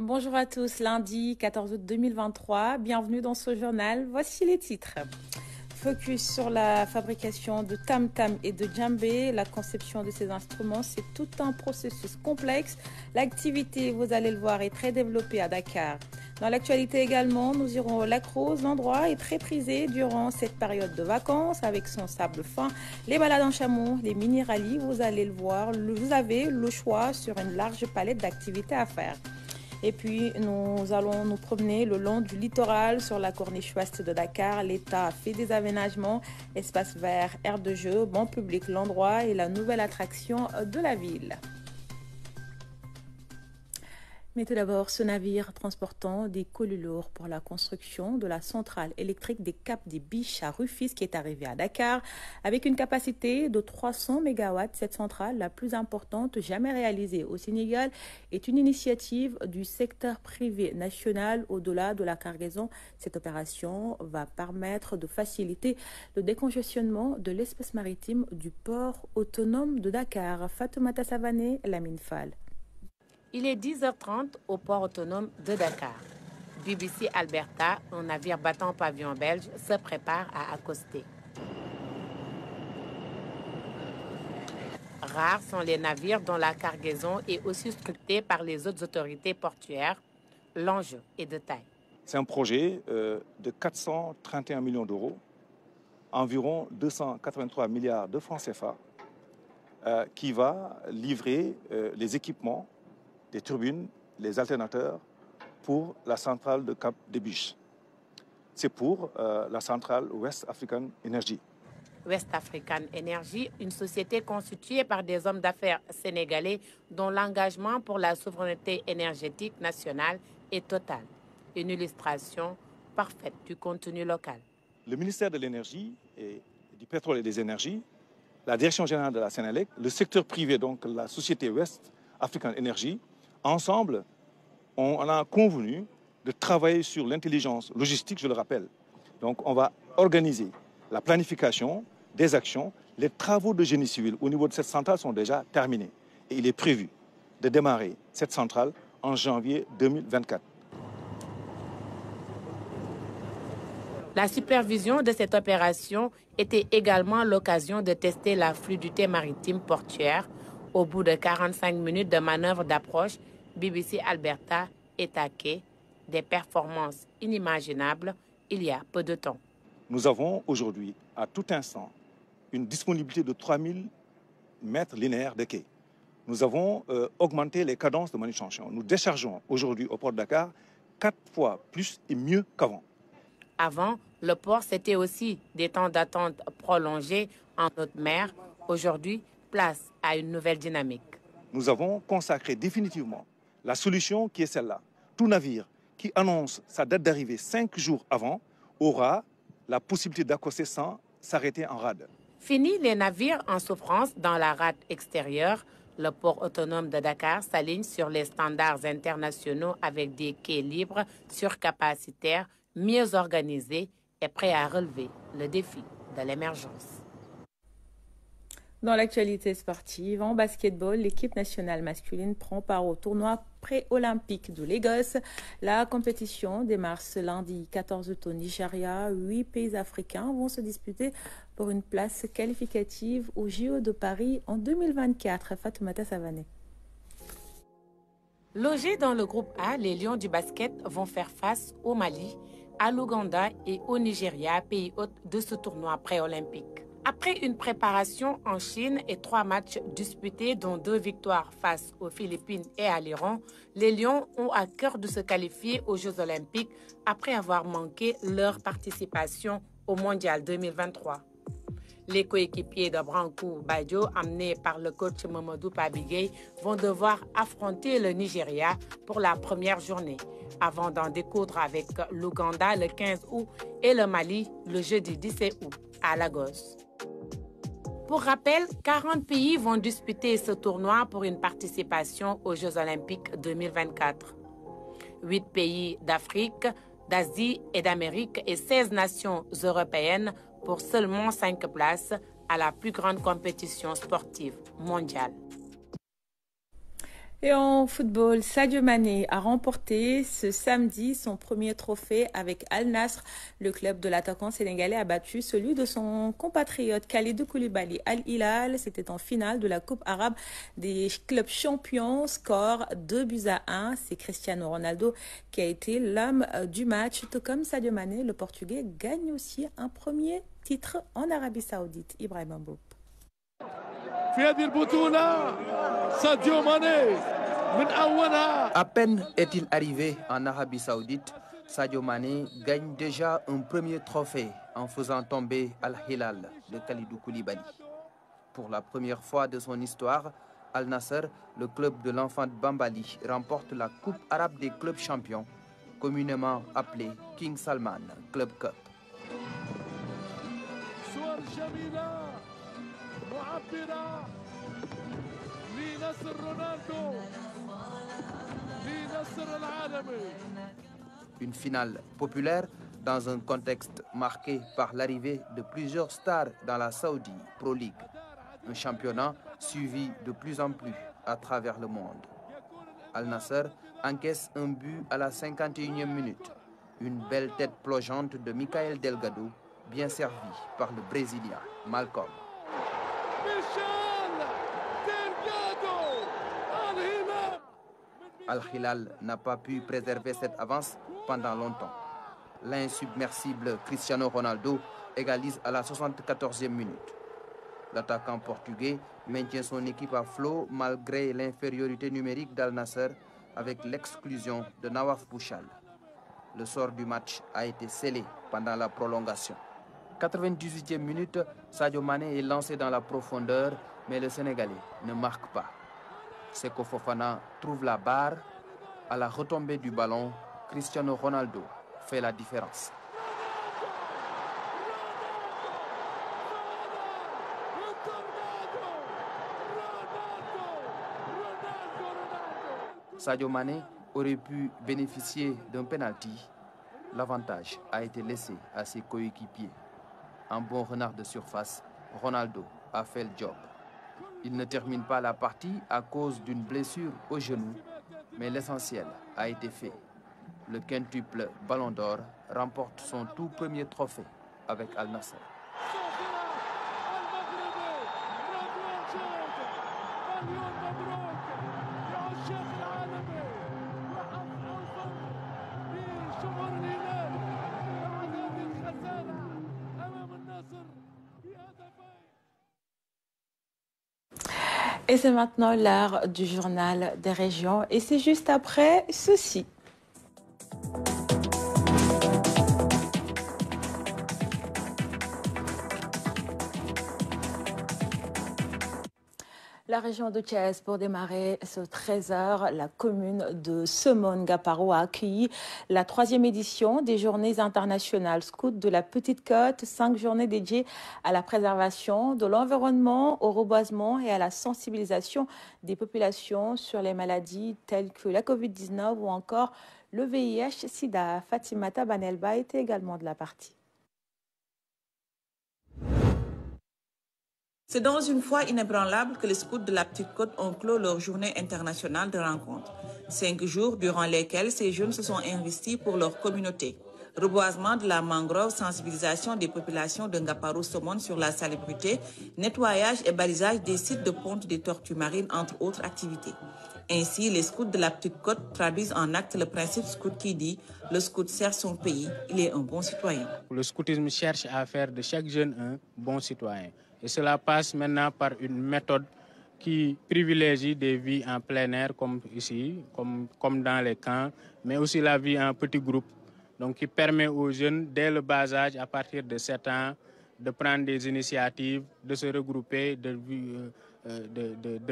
Bonjour à tous, lundi 14 août 2023, bienvenue dans ce journal, voici les titres. Focus sur la fabrication de tam-tam et de djembé, la conception de ces instruments, c'est tout un processus complexe. L'activité, vous allez le voir, est très développée à Dakar. Dans l'actualité également, nous irons au Lac Rose. L'endroit est très prisé durant cette période de vacances avec son sable fin, les balades en chameau, les mini-rallyes, vous allez le voir, vous avez le choix sur une large palette d'activités à faire. Et puis, nous allons nous promener le long du littoral sur la corniche ouest de Dakar. L'État fait des aménagements, espaces verts, aires de jeu, banc public. L'endroit est la nouvelle attraction de la ville. Mais tout d'abord, ce navire transportant des colis lourds pour la construction de la centrale électrique des Caps des Biches à Rufisque qui est arrivé à Dakar avec une capacité de 300 MW. Cette centrale, la plus importante jamais réalisée au Sénégal, est une initiative du secteur privé national au-delà de la cargaison. Cette opération va permettre de faciliter le décongestionnement de l'espace maritime du port autonome de Dakar. Fatoumata Savané, Lamine Fall. Il est 10h30 au port autonome de Dakar. BBC Alberta, un navire battant pavillon belge, se prépare à accoster. Rares sont les navires dont la cargaison est aussi scrutée par les autres autorités portuaires. L'enjeu est de taille. C'est un projet de 431 millions d'euros, environ 283 milliards de francs CFA, qui va livrer les équipements, les turbines, les alternateurs pour la centrale de Cap des Biches. C'est pour la centrale West African Energy. West African Energy, une société constituée par des hommes d'affaires sénégalais dont l'engagement pour la souveraineté énergétique nationale est total. Une illustration parfaite du contenu local. Le ministère de l'Énergie et du Pétrole et des Énergies, la Direction générale de la Sénélec, le secteur privé, donc la société West African Energy, ensemble, on a convenu de travailler sur l'intelligence logistique, je le rappelle. Donc, on va organiser la planification des actions. Les travaux de génie civil au niveau de cette centrale sont déjà terminés. Et il est prévu de démarrer cette centrale en janvier 2024. La supervision de cette opération était également l'occasion de tester la fluidité maritime portuaire. Au bout de 45 minutes de manœuvre d'approche, BBC Alberta est à quai, des performances inimaginables il y a peu de temps. Nous avons aujourd'hui, à tout instant, une disponibilité de 3000 mètres linéaires de quai. Nous avons augmenté les cadences de manutention. Nous déchargeons aujourd'hui au port de Dakar 4 fois plus et mieux qu'avant. Avant, le port, c'était aussi des temps d'attente prolongés en haute mer. Aujourd'hui, place à une nouvelle dynamique. Nous avons consacré définitivement la solution qui est celle-là. Tout navire qui annonce sa date d'arrivée 5 jours avant aura la possibilité d'accoster sans s'arrêter en rade. Fini les navires en souffrance dans la rade extérieure. Le port autonome de Dakar s'aligne sur les standards internationaux avec des quais libres, surcapacitaires, mieux organisés et prêts à relever le défi de l'émergence. Dans l'actualité sportive, en basketball, l'équipe nationale masculine prend part au tournoi pré-olympique de Lagos. La compétition démarre ce lundi 14 août au Nigeria. 8 pays africains vont se disputer pour une place qualificative au JO de Paris en 2024. Fatoumata Savané. Logés dans le groupe A, les Lions du basket vont faire face au Mali, à l'Ouganda et au Nigeria, pays hôte de ce tournoi pré-olympique. Après une préparation en Chine et 3 matchs disputés, dont 2 victoires face aux Philippines et à l'Iran, les Lions ont à cœur de se qualifier aux Jeux olympiques après avoir manqué leur participation au Mondial 2023. Les coéquipiers de Brankou Badio, amenés par le coach Mamadou Pabigay, vont devoir affronter le Nigeria pour la première journée, avant d'en découdre avec l'Ouganda le 15 août et le Mali le jeudi 17 août à Lagos. Pour rappel, 40 pays vont disputer ce tournoi pour une participation aux Jeux olympiques 2024. 8 pays d'Afrique, d'Asie et d'Amérique et 16 nations européennes pour seulement 5 places à la plus grande compétition sportive mondiale. Et en football, Sadio Mané a remporté ce samedi son premier trophée avec Al Nassr. Le club de l'attaquant sénégalais a battu celui de son compatriote Kalidou Koulibaly. Al Hilal, c'était en finale de la Coupe arabe des clubs champions. Score 2-1. C'est Cristiano Ronaldo qui a été l'homme du match. Tout comme Sadio Mané, le Portugais gagne aussi un premier titre en Arabie Saoudite. Ibrahim Mboup. À peine est-il arrivé en Arabie Saoudite, Sadio Mané gagne déjà un premier trophée en faisant tomber Al Hilal de Kalidou Koulibaly. Pour la première fois de son histoire, Al Nassr, le club de l'enfant de Bambali, remporte la Coupe arabe des clubs champions, communément appelée King Salman Club Cup. Une finale populaire dans un contexte marqué par l'arrivée de plusieurs stars dans la Saudi Pro League, un championnat suivi de plus en plus à travers le monde. Al Nassr encaisse un but à la 51e minute, une belle tête plongeante de Michael Delgado, bien servi par le Brésilien Malcolm. Al Hilal n'a pas pu préserver cette avance pendant longtemps. L'insubmersible Cristiano Ronaldo égalise à la 74e minute. L'attaquant portugais maintient son équipe à flot malgré l'infériorité numérique d'Al Nassr avec l'exclusion de Nawaf Bouchal. Le sort du match a été scellé pendant la prolongation. 98e minute, Sadio Mané est lancé dans la profondeur, mais le Sénégalais ne marque pas. Seko Fofana trouve la barre. À la retombée du ballon, Cristiano Ronaldo fait la différence. Sadio Mané aurait pu bénéficier d'un penalty. L'avantage a été laissé à ses coéquipiers. En bon renard de surface, Ronaldo a fait le job. Il ne termine pas la partie à cause d'une blessure au genou, mais l'essentiel a été fait. Le quintuple Ballon d'Or remporte son tout premier trophée avec Al Nassr. Et c'est maintenant l'heure du journal des régions et c'est juste après ceci. La région de Thiès, pour démarrer ce 13h, la commune de Semone-Gaparo a accueilli la 3e édition des Journées internationales scouts de la Petite Côte, 5 journées dédiées à la préservation de l'environnement, au reboisement et à la sensibilisation des populations sur les maladies telles que la Covid-19 ou encore le VIH-Sida. Fatimata Banelba était également de la partie. C'est dans une foi inébranlable que les scouts de la Petite Côte ont clos leur journée internationale de rencontre. 5 jours durant lesquels ces jeunes se sont investis pour leur communauté. Reboisement de la mangrove, sensibilisation des populations de Ngaparou Somone sur la salubrité, nettoyage et balisage des sites de ponte des tortues marines, entre autres activités. Ainsi, les scouts de la Petite Côte traduisent en acte le principe scout qui dit « Le scout sert son pays, il est un bon citoyen ». Le scoutisme cherche à faire de chaque jeune un bon citoyen. Et cela passe maintenant par une méthode qui privilégie des vies en plein air, comme ici, comme dans les camps, mais aussi la vie en petits groupes. Donc, qui permet aux jeunes, dès le bas âge, à partir de 7 ans, de prendre des initiatives, de se regrouper, de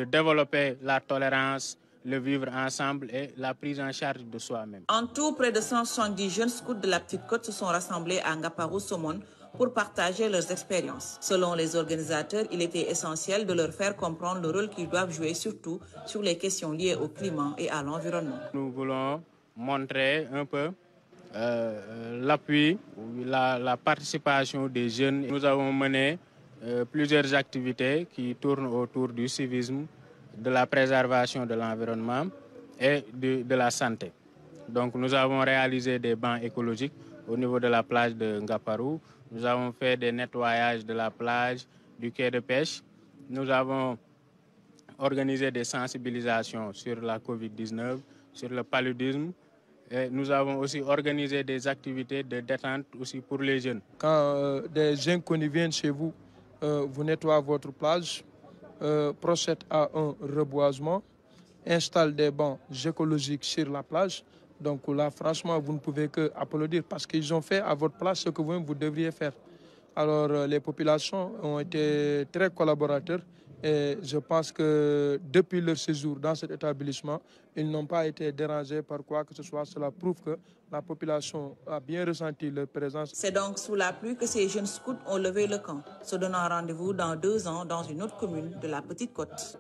développer la tolérance, le vivre ensemble et la prise en charge de soi-même. En tout, près de 170 jeunes scouts de la Petite Côte se sont rassemblés à Ngaparou Somone pour partager leurs expériences. Selon les organisateurs, il était essentiel de leur faire comprendre le rôle qu'ils doivent jouer, surtout sur les questions liées au climat et à l'environnement. Nous voulons montrer un peu l'appui, la participation des jeunes. Nous avons mené plusieurs activités qui tournent autour du civisme, de la préservation de l'environnement et de la santé. Donc nous avons réalisé des bancs écologiques au niveau de la plage de Ngaparou. Nous avons fait des nettoyages de la plage, du quai de pêche. Nous avons organisé des sensibilisations sur la COVID-19, sur le paludisme. Et nous avons aussi organisé des activités de détente aussi pour les jeunes. Quand des inconnus viennent chez vous, vous nettoyez votre plage, procède à un reboisement, installe des bancs écologiques sur la plage. Donc là, franchement, vous ne pouvez que applaudir parce qu'ils ont fait à votre place ce que vous devriez faire. Alors, les populations ont été très collaborateurs et je pense que depuis leur séjour dans cet établissement, ils n'ont pas été dérangés par quoi que ce soit. Cela prouve que la population a bien ressenti leur présence. C'est donc sous la pluie que ces jeunes scouts ont levé le camp, se donnant rendez-vous dans 2 ans dans une autre commune de la Petite Côte.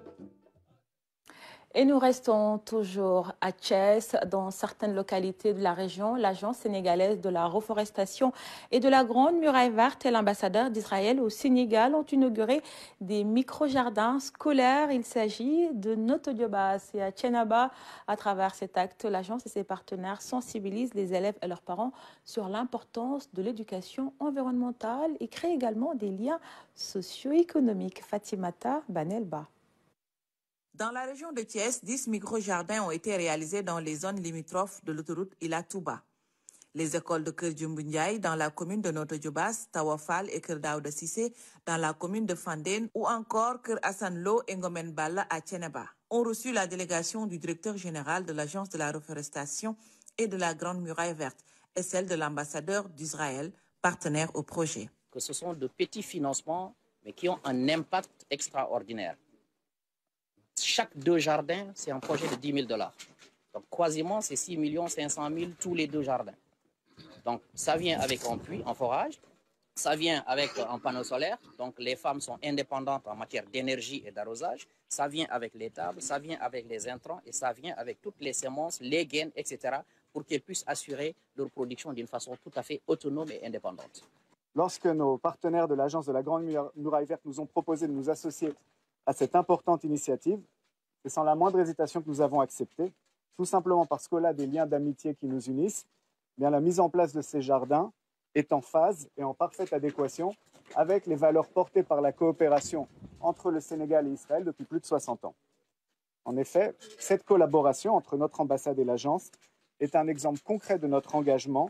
Et nous restons toujours à Thiès. Dans certaines localités de la région, l'Agence sénégalaise de la reforestation et de la Grande Muraille Verte et l'ambassadeur d'Israël au Sénégal ont inauguré des micro-jardins scolaires. Il s'agit de Notto Diobass et à Thiénaba. À travers cet acte, l'agence et ses partenaires sensibilisent les élèves et leurs parents sur l'importance de l'éducation environnementale et créent également des liens socio-économiques. Fatimata Banelba. Dans la région de Thiès, 10 micro-jardins ont été réalisés dans les zones limitrophes de l'autoroute Ila Touba. Les écoles de Keur Diombundiaï dans la commune de Notto Diobass, Tawafal et Keur Daouda Cissé dans la commune de Fandène ou encore Keur Hassan Lo et Ngomen Balla à Thiénaba ont reçu la délégation du directeur général de l'Agence de la reforestation et de la Grande Muraille Verte et celle de l'ambassadeur d'Israël, partenaire au projet. Que ce sont de petits financements, mais qui ont un impact extraordinaire. Chaque 2 jardins, c'est un projet de $10 000. Donc, quasiment, c'est 6 500 000 tous les 2 jardins. Donc, ça vient avec un puits, un forage. Ça vient avec un panneau solaire. Donc, les femmes sont indépendantes en matière d'énergie et d'arrosage. Ça vient avec les tables, ça vient avec les intrants et ça vient avec toutes les semences, les gaines, etc. pour qu'elles puissent assurer leur production d'une façon tout à fait autonome et indépendante. Lorsque nos partenaires de l'Agence de la Grande Muraille Verte nous ont proposé de nous associer à cette importante initiative, c'est sans la moindre hésitation que nous avons accepté, tout simplement parce qu'au-delà des liens d'amitié qui nous unissent, bien la mise en place de ces jardins est en phase et en parfaite adéquation avec les valeurs portées par la coopération entre le Sénégal et Israël depuis plus de 60 ans. En effet, cette collaboration entre notre ambassade et l'agence est un exemple concret de notre engagement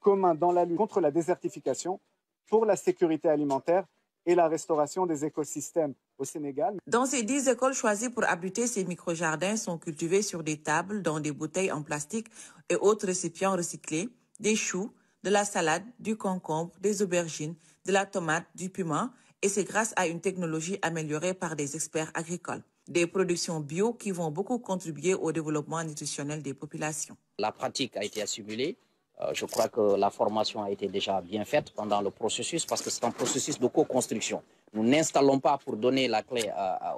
commun dans la lutte contre la désertification, pour la sécurité alimentaire et la restauration des écosystèmes au Sénégal. Dans ces 10 écoles choisies pour abriter ces micro-jardins sont cultivés sur des tables, dans des bouteilles en plastique et autres récipients recyclés, des choux, de la salade, du concombre, des aubergines, de la tomate, du piment, et c'est grâce à une technologie améliorée par des experts agricoles. Des productions bio qui vont beaucoup contribuer au développement nutritionnel des populations. La pratique a été assimilée. Je crois que la formation a été déjà bien faite pendant le processus parce que c'est un processus de co-construction. Nous n'installons pas pour donner la clé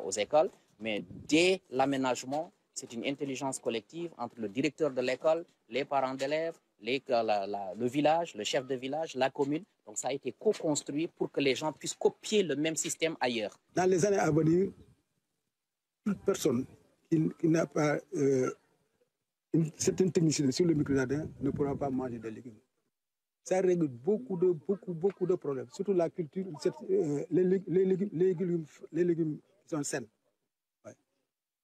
aux écoles, mais dès l'aménagement, c'est une intelligence collective entre le directeur de l'école, les parents d'élèves, le village, le chef de village, la commune. Donc ça a été co-construit pour que les gens puissent copier le même système ailleurs. Dans les années à venir, toute personne qui n'a pas une certaine technicité sur le micro-jardin ne pourra pas manger des légumes. Ça règle beaucoup de problèmes, surtout la culture, les légumes qui sont sains. Ouais.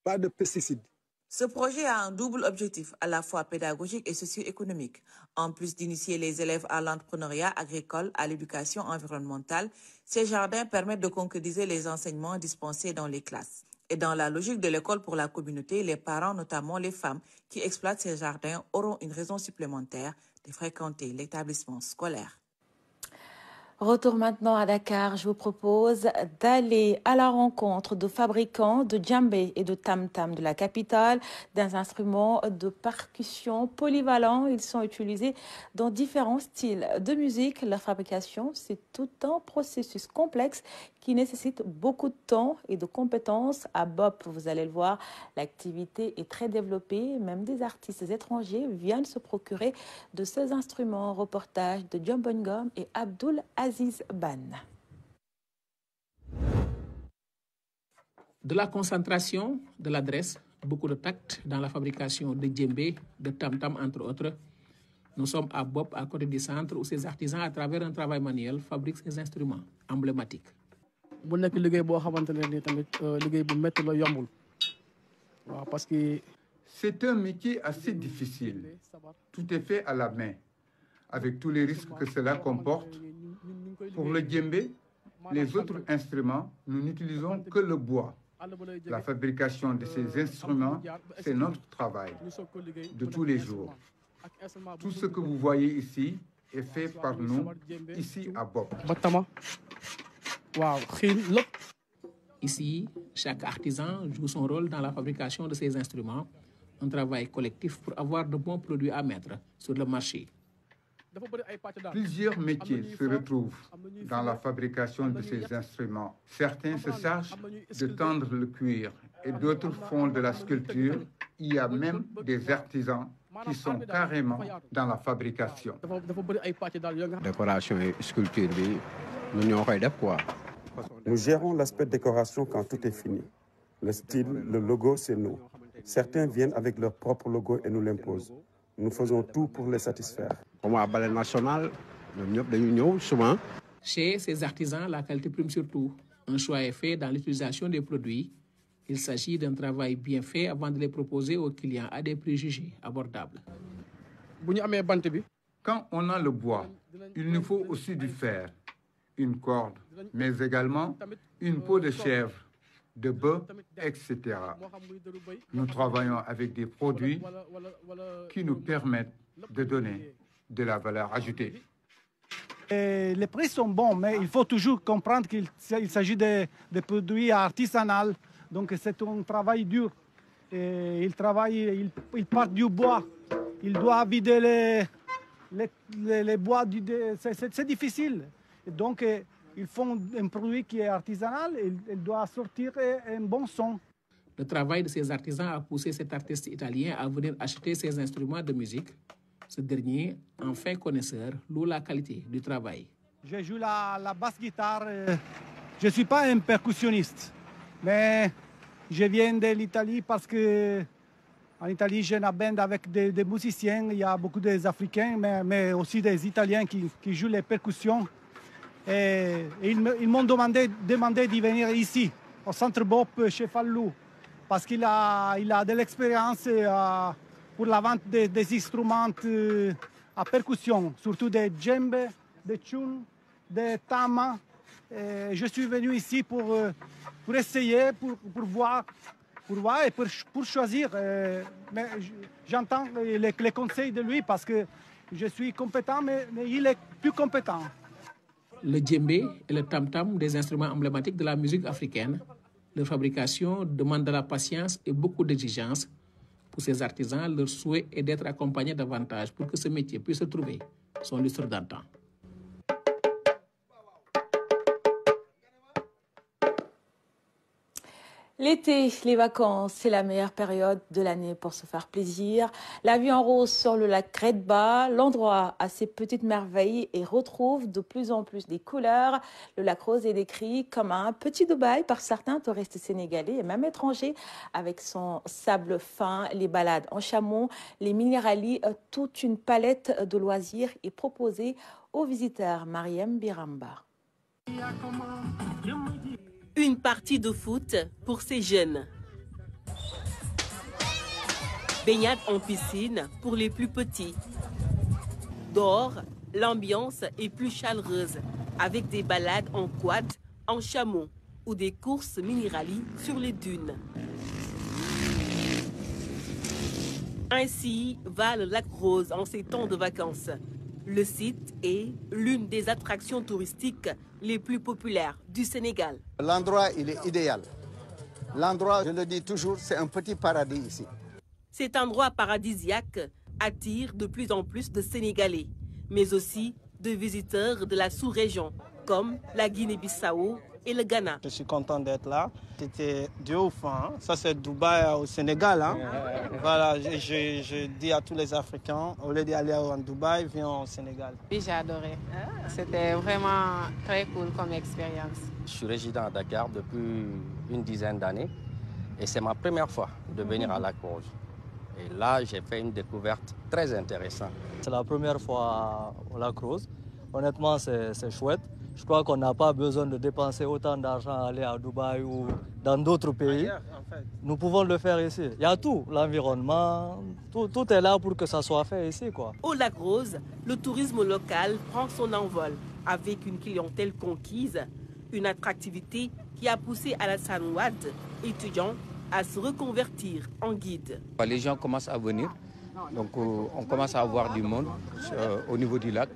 Pas de pesticides. Ce projet a un double objectif, à la fois pédagogique et socio-économique. En plus d'initier les élèves à l'entrepreneuriat agricole, à l'éducation environnementale, ces jardins permettent de concrétiser les enseignements dispensés dans les classes. Et dans la logique de l'école pour la communauté, les parents, notamment les femmes qui exploitent ces jardins, auront une raison supplémentaire de fréquenter l'établissement scolaire. Retour maintenant à Dakar. Je vous propose d'aller à la rencontre de fabricants de djembé et de tam-tam de la capitale, des instruments de percussion polyvalents. Ils sont utilisés dans différents styles de musique. Leur fabrication, c'est tout un processus complexe qui nécessite beaucoup de temps et de compétences. À Bop, vous allez le voir, l'activité est très développée. Même des artistes étrangers viennent se procurer de ces instruments. Reportage de John Bongom et Abdul Aziz Ban. De la concentration, de l'adresse, beaucoup de tact dans la fabrication de djembé, de tam-tam entre autres. Nous sommes à Bop, à côté du centre, où ces artisans, à travers un travail manuel, fabriquent ces instruments emblématiques. C'est un métier assez difficile. Tout est fait à la main, avec tous les risques que cela comporte. Pour le djembé, les autres instruments, nous n'utilisons que le bois. La fabrication de ces instruments, c'est notre travail de tous les jours. Tout ce que vous voyez ici est fait par nous, ici à Bop. Ici, chaque artisan joue son rôle dans la fabrication de ces instruments, un travail collectif pour avoir de bons produits à mettre sur le marché. Plusieurs métiers se retrouvent dans la fabrication de ces instruments. Certains se chargent de tendre le cuir et d'autres font de la sculpture. Il y a même des artisans qui sont carrément dans la fabrication. Décoration et sculpture, nous gérons l'aspect décoration quand tout est fini. Le style, le logo, c'est nous. Certains viennent avec leur propre logo et nous l'imposent. Nous faisons tout pour les satisfaire. Chez ces artisans, la qualité prime surtout. Un choix est fait dans l'utilisation des produits. Il s'agit d'un travail bien fait avant de les proposer aux clients à des prix jugés abordables. Quand on a le bois, il nous faut aussi du fer, une corde, mais également une peau de chèvre, de bœuf, etc. Nous travaillons avec des produits qui nous permettent de donner de la valeur ajoutée. Les prix sont bons, mais il faut toujours comprendre qu'il s'agit de produits artisanaux. Donc c'est un travail dur. Et il part du bois. Il doit vider les bois. C'est difficile. Et donc ils font un produit qui est artisanal et il doit sortir un bon son. Le travail de ces artisans a poussé cet artiste italien à venir acheter ces instruments de musique. Ce dernier, en fin connaisseur, loue la qualité du travail. Je joue la basse-guitare. Je ne suis pas un percussionniste, mais je viens de l'Italie parce que en Italie, j'ai une bande avec des musiciens. Il y a beaucoup d'Africains, mais aussi des Italiens qui jouent les percussions. Et ils m'ont demandé d'y venir ici, au Centre Bop chez Fallou, parce qu'il a de l'expérience pour la vente des instruments à percussion, surtout des djembé, des tchoun, des tama. Et je suis venu ici pour essayer, pour voir et pour choisir. Mais j'entends les conseils de lui parce que je suis compétent, mais il est plus compétent. Le djembé et le tam-tam, des instruments emblématiques de la musique africaine. Leur fabrication demande de la patience et beaucoup d'exigences. Pour ces artisans, leur souhait est d'être accompagnés davantage pour que ce métier puisse retrouver son lustre d'antan. L'été, les vacances, c'est la meilleure période de l'année pour se faire plaisir. La vue en rose sur le lac Redba, l'endroit a ses petites merveilles et retrouve de plus en plus des couleurs. Le lac Rose est décrit comme un petit Dubaï par certains touristes sénégalais et même étrangers, avec son sable fin, les balades en chameau, les mini-rallyes, toute une palette de loisirs est proposée aux visiteurs. Mariam Biramba. Une partie de foot pour ces jeunes. Baignade en piscine pour les plus petits. Dehors, l'ambiance est plus chaleureuse avec des balades en quad, en chameau ou des courses mini-rallye sur les dunes. Ainsi va le lac Rose en ces temps de vacances. Le site est l'une des attractions touristiques les plus populaires du Sénégal. L'endroit, il est idéal. L'endroit, je le dis toujours, c'est un petit paradis ici. Cet endroit paradisiaque attire de plus en plus de Sénégalais, mais aussi de visiteurs de la sous-région, comme la Guinée-Bissau et le Ghana. Je suis content d'être là. C'était de ouf. Hein. Ça, c'est Dubaï au Sénégal. Hein. Voilà, je dis à tous les Africains, au lieu d'aller en Dubaï, viens au Sénégal. Oui, j'ai adoré. C'était vraiment très cool comme expérience. Je suis résident à Dakar depuis une dizaine d'années et c'est ma première fois de venir à Lac-Rose. Et là, j'ai fait une découverte très intéressante. C'est la première fois au Lac-Rose. Honnêtement, c'est chouette. Je crois qu'on n'a pas besoin de dépenser autant d'argent à aller à Dubaï ou dans d'autres pays. Ailleurs, en fait. Nous pouvons le faire ici. Il y a tout, l'environnement, tout est là pour que ça soit fait ici, quoi. Au Lac-Rose, le tourisme local prend son envol avec une clientèle conquise, une attractivité qui a poussé Alassane Ouad, étudiant, à se reconvertir en guide. Les gens commencent à venir, donc on commence à avoir du monde au niveau du lac.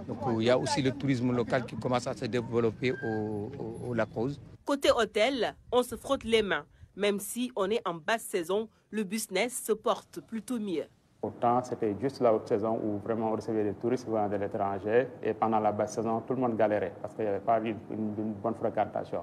Donc il y a aussi le tourisme local qui commence à se développer au Lac-Rose. Côté hôtel, on se frotte les mains. Même si on est en basse saison, le business se porte plutôt mieux. Pourtant, c'était juste la haute saison où vraiment on recevait des touristes venant de l'étranger. Et pendant la basse saison, tout le monde galérait parce qu'il n'y avait pas une bonne fréquentation.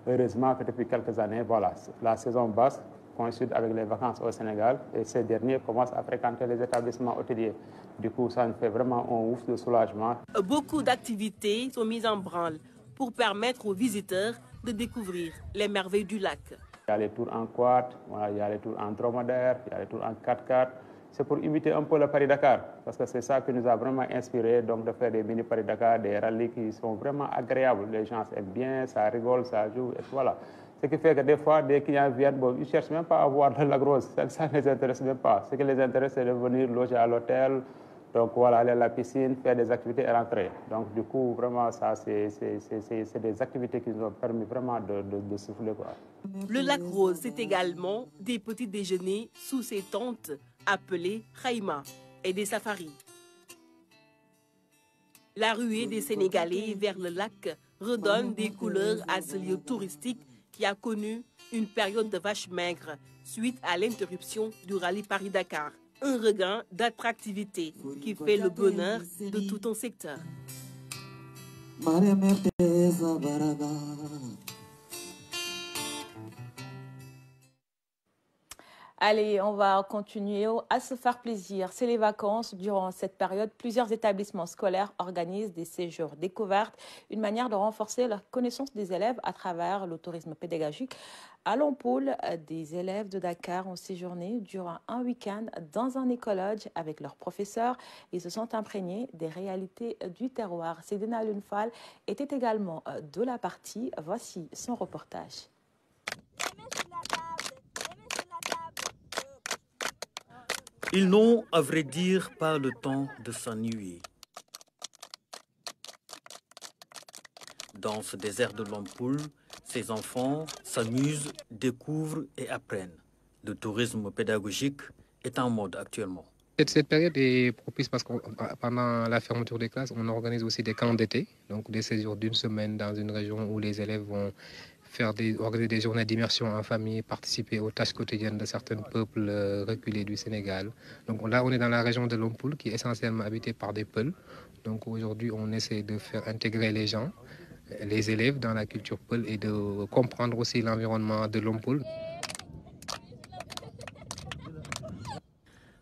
Heureusement que depuis quelques années, voilà, la saison basse coïncide avec les vacances au Sénégal et ces derniers commencent à fréquenter les établissements hôteliers. Du coup, ça nous fait vraiment un ouf de soulagement. Beaucoup d'activités sont mises en branle pour permettre aux visiteurs de découvrir les merveilles du lac. Il y a les tours en quad, voilà, il y a les tours en dromadaire, il y a les tours en 4x4. C'est pour imiter un peu le Paris-Dakar, parce que c'est ça qui nous a vraiment inspiré, donc de faire des mini Paris-Dakar, des rallyes qui sont vraiment agréables. Les gens aiment bien, ça rigole, ça joue, et voilà. Ce qui fait que des fois, des clients viennent, bon, ils ne cherchent même pas à voir de la grosse, ça ne les intéresse même pas. Ce qui les intéresse, c'est de venir loger à l'hôtel, donc voilà, aller à la piscine, faire des activités et rentrer. Donc du coup, vraiment, ça, c'est des activités qui nous ont permis vraiment de souffler, quoi. Le Lac-Rose, c'est également des petits déjeuners sous ces tentes appelées Khaïma et des safaris. La ruée des Sénégalais vers le lac redonne des couleurs à ce lieu touristique qui a connu une période de vache maigre suite à l'interruption du rallye Paris-Dakar. Un regain d'attractivité qui fait le bonheur de tout un secteur. Allez, on va continuer à se faire plaisir. C'est les vacances. Durant cette période, plusieurs établissements scolaires organisent des séjours découvertes, une manière de renforcer la connaissance des élèves à travers le tourisme pédagogique. À Lompoul, des élèves de Dakar ont séjourné durant un week-end dans un écologe avec leurs professeurs. Ils se sont imprégnés des réalités du terroir. Sédina Lunfal était également de la partie. Voici son reportage. Ils n'ont, à vrai dire, pas le temps de s'ennuyer. Dans ce désert de Lompoul, ces enfants s'amusent, découvrent et apprennent. Le tourisme pédagogique est en mode actuellement. Cette période est propice parce que pendant la fermeture des classes, on organise aussi des camps d'été, donc des séjours d'une semaine dans une région où les élèves vont organiser des journées d'immersion en famille, participer aux tâches quotidiennes de certains peuples reculés du Sénégal. Donc là, on est dans la région de Lompoul qui est essentiellement habitée par des Peuls. Donc aujourd'hui, on essaie de faire intégrer les gens, les élèves dans la culture Peul et de comprendre aussi l'environnement de Lompoul.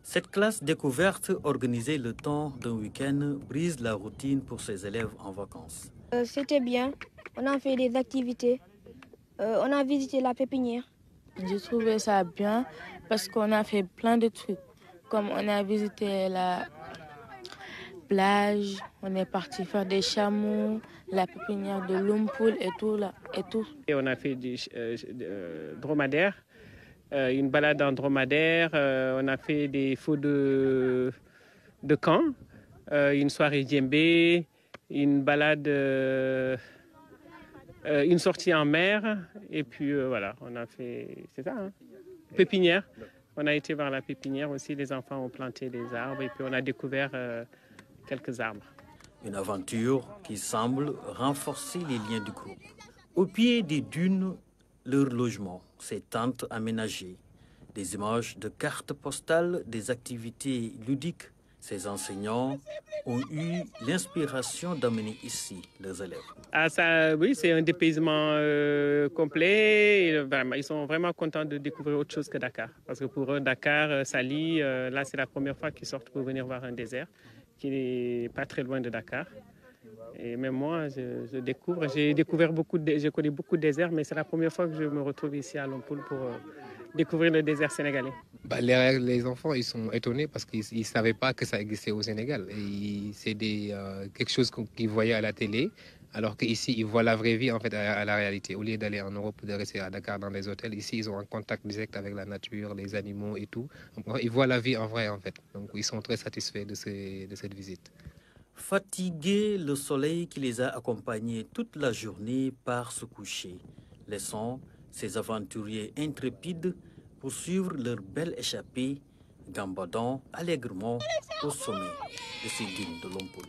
Cette classe découverte organisée le temps d'un week-end brise la routine pour ces élèves en vacances. C'était bien, on a fait des activités. On a visité la pépinière. J'ai trouvé ça bien parce qu'on a fait plein de trucs. Comme on a visité la plage, on est parti faire des chameaux, la pépinière de Lompoul et tout là et tout. Et on a fait des dromadaires, une balade en dromadaire, on a fait des feux de camp, une soirée djembé, une balade. Une sortie en mer, et puis voilà, on a fait, c'est ça, hein? Pépinière. On a été voir la pépinière aussi, les enfants ont planté des arbres, et puis on a découvert quelques arbres. Une aventure qui semble renforcer les liens du groupe. Au pied des dunes, leur logement, ces tentes aménagées, des images de cartes postales, des activités ludiques, ces enseignants ont eu l'inspiration d'amener ici leurs élèves. Oui, c'est un dépaysement complet. Ils sont vraiment contents de découvrir autre chose que Dakar. Parce que pour eux, Dakar, Saly, là, c'est la première fois qu'ils sortent pour venir voir un désert qui n'est pas très loin de Dakar. Et même moi, je découvre. Je connais beaucoup de déserts, mais c'est la première fois que je me retrouve ici à Lompoul pour découvrir le désert sénégalais. Les enfants, ils sont étonnés parce qu'ils ne savaient pas que ça existait au Sénégal. C'est quelque chose qu'ils voyaient à la télé, alors qu'ici, ils voient la vraie vie en fait, à la réalité. Au lieu d'aller en Europe ou de rester à Dakar dans les hôtels, ici, ils ont un contact direct avec la nature, les animaux et tout. Donc, ils voient la vie en vrai, en fait. Donc, ils sont très satisfaits de cette visite. Fatigués, le soleil qui les a accompagnés toute la journée part se coucher, laissant ces aventuriers intrépides poursuivre leur belle échappée, gambadant allègrement au sommet de ces dunes de Lompoul.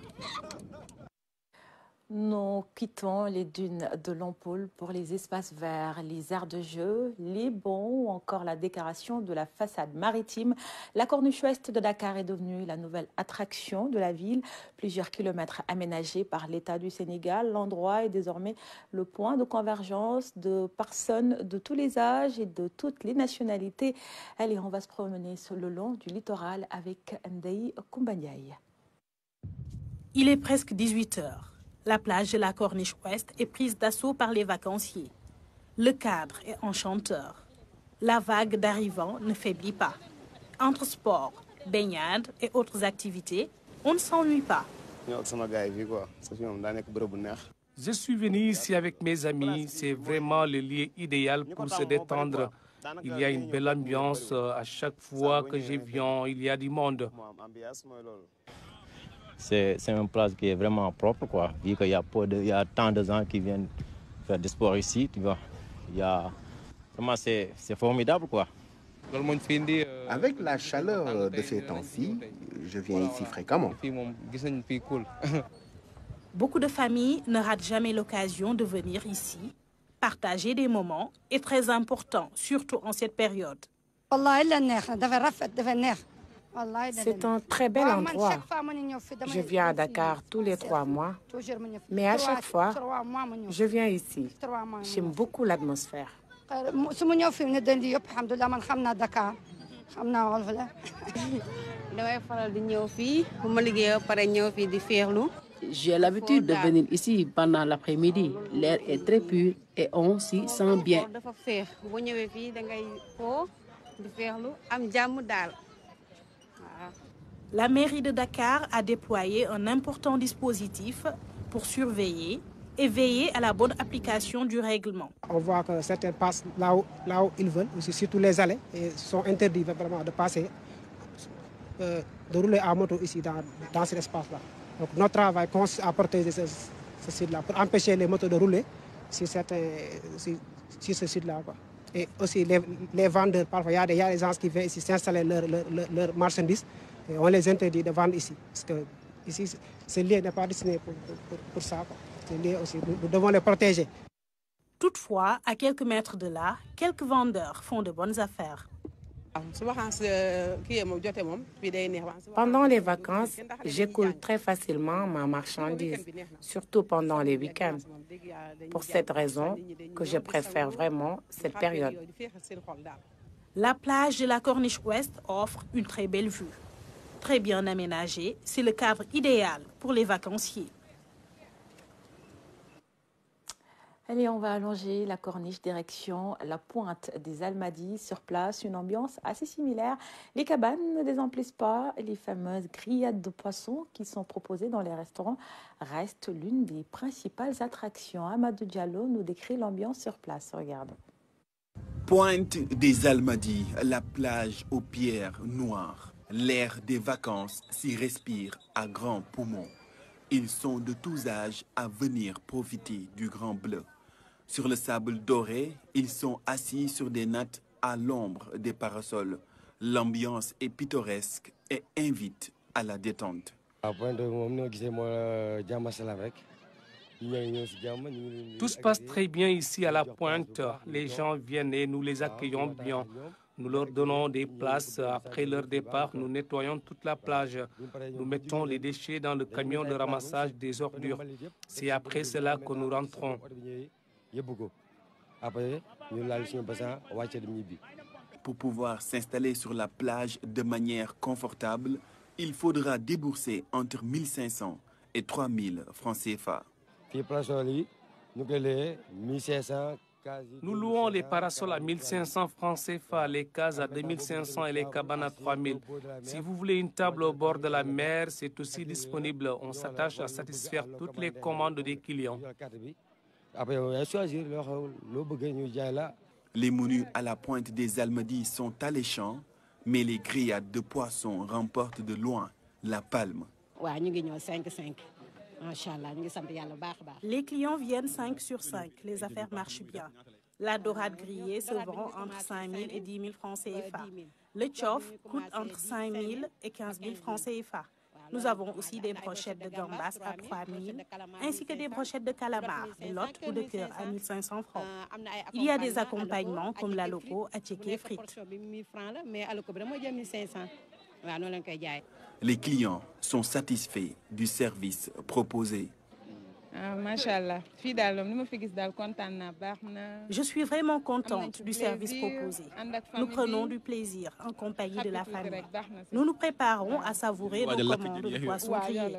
Nous quittons les dunes de Lompoul pour les espaces verts, les aires de jeu, les bancs ou encore la décoration de la façade maritime. La corniche ouest de Dakar est devenue la nouvelle attraction de la ville. Plusieurs kilomètres aménagés par l'État du Sénégal, l'endroit est désormais le point de convergence de personnes de tous les âges et de toutes les nationalités. Allez, on va se promener le long du littoral avec Ndei Koumbanyaï. Il est presque 18 h. La plage de la Corniche Ouest est prise d'assaut par les vacanciers. Le cadre est enchanteur. La vague d'arrivants ne faiblit pas. Entre sport, baignade et autres activités, on ne s'ennuie pas. Je suis venu ici avec mes amis. C'est vraiment le lieu idéal pour se détendre. Il y a une belle ambiance. À chaque fois que je viens, il y a du monde. C'est une place qui est vraiment propre, quoi. Vu qu'il y a tant de gens qui viennent faire du sport ici, tu vois. Vraiment, c'est formidable, quoi. Avec la chaleur de ces temps-ci, je viens ici fréquemment. Beaucoup de familles ne ratent jamais l'occasion de venir ici. Partager des moments est très important, surtout en cette période. C'est un très bel endroit. Je viens à Dakar tous les 3 mois, mais à chaque fois, je viens ici. J'aime beaucoup l'atmosphère. J'ai l'habitude de venir ici pendant l'après-midi. L'air est très pur et on s'y sent bien. La mairie de Dakar a déployé un important dispositif pour surveiller et veiller à la bonne application du règlement. On voit que certains passent là où ils veulent, aussi surtout les allées, et sont interdits vraiment de passer, de rouler à moto ici dans cet espace-là. Donc notre travail consiste à protéger ce site-là pour empêcher les motos de rouler sur ce site-là. Et aussi les vendeurs, parfois il y a des gens qui viennent ici s'installer leurs marchandises. Et on les interdit de vendre ici. Parce que ici, ce lieu n'est pas destiné pour ça. Aussi, nous devons les protéger. Toutefois, à quelques mètres de là, quelques vendeurs font de bonnes affaires. Pendant les vacances, j'écoule très facilement ma marchandise, surtout pendant les week-ends. Pour cette raison que je préfère vraiment cette période. La plage de la Corniche Ouest offre une très belle vue. Très bien aménagée, c'est le cadre idéal pour les vacanciers. Allez, on va allonger la corniche direction la pointe des Almadies. Sur place, une ambiance assez similaire. Les cabanes ne désemplissent pas. Les fameuses grillades de poissons qui sont proposées dans les restaurants restent l'une des principales attractions. Amadou Diallo nous décrit l'ambiance sur place. Regarde. Pointe des Almadies, la plage aux pierres noires. L'air des vacances s'y respire à grands poumons. Ils sont de tous âges à venir profiter du grand bleu. Sur le sable doré, ils sont assis sur des nattes à l'ombre des parasols. L'ambiance est pittoresque et invite à la détente. Tout se passe très bien ici à la pointe. Les gens viennent et nous les accueillons bien. Nous leur donnons des places. Après leur départ, nous nettoyons toute la plage. Nous mettons les déchets dans le camion de ramassage des ordures. C'est après cela que nous rentrons. Pour pouvoir s'installer sur la plage de manière confortable, il faudra débourser entre 1 500 et 3 000 francs CFA. Nous louons les parasols à 1 500 francs CFA, les cases à 2 500 et les cabanes à 3 000. Si vous voulez une table au bord de la mer, c'est aussi disponible. On s'attache à satisfaire toutes les commandes des clients. Les menus à la pointe des Almadies sont alléchants, mais les grillades de poissons remportent de loin la palme. Les clients viennent 5 sur 5. Les affaires marchent bien. La dorade grillée se vend entre 5 000 et 10 000 francs CFA. Le tchof coûte entre 5 000 et 15 000 francs CFA. Nous avons aussi des brochettes de gambas à 3 000, ainsi que des brochettes de calamar, de lotte ou de cœur à 1 500 francs. Il y a des accompagnements comme la loco, attiéké et frites. Les clients sont satisfaits du service proposé. Je suis vraiment contente du service proposé. Nous prenons du plaisir en compagnie de la famille. Nous nous préparons à savourer nos commandes de poissons grillés.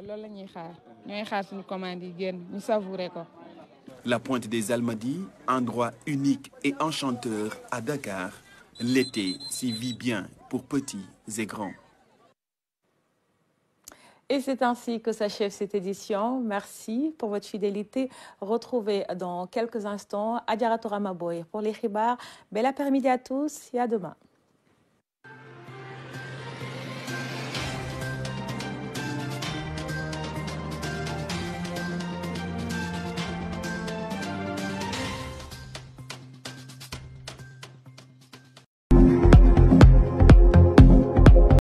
La pointe des Almadies, endroit unique et enchanteur à Dakar, l'été s'y vit bien pour petits et grands. Et c'est ainsi que s'achève cette édition. Merci pour votre fidélité. Retrouvez dans quelques instants Adjaratou Rama Boye pour les Khibars. Bel après-midi à tous et à demain.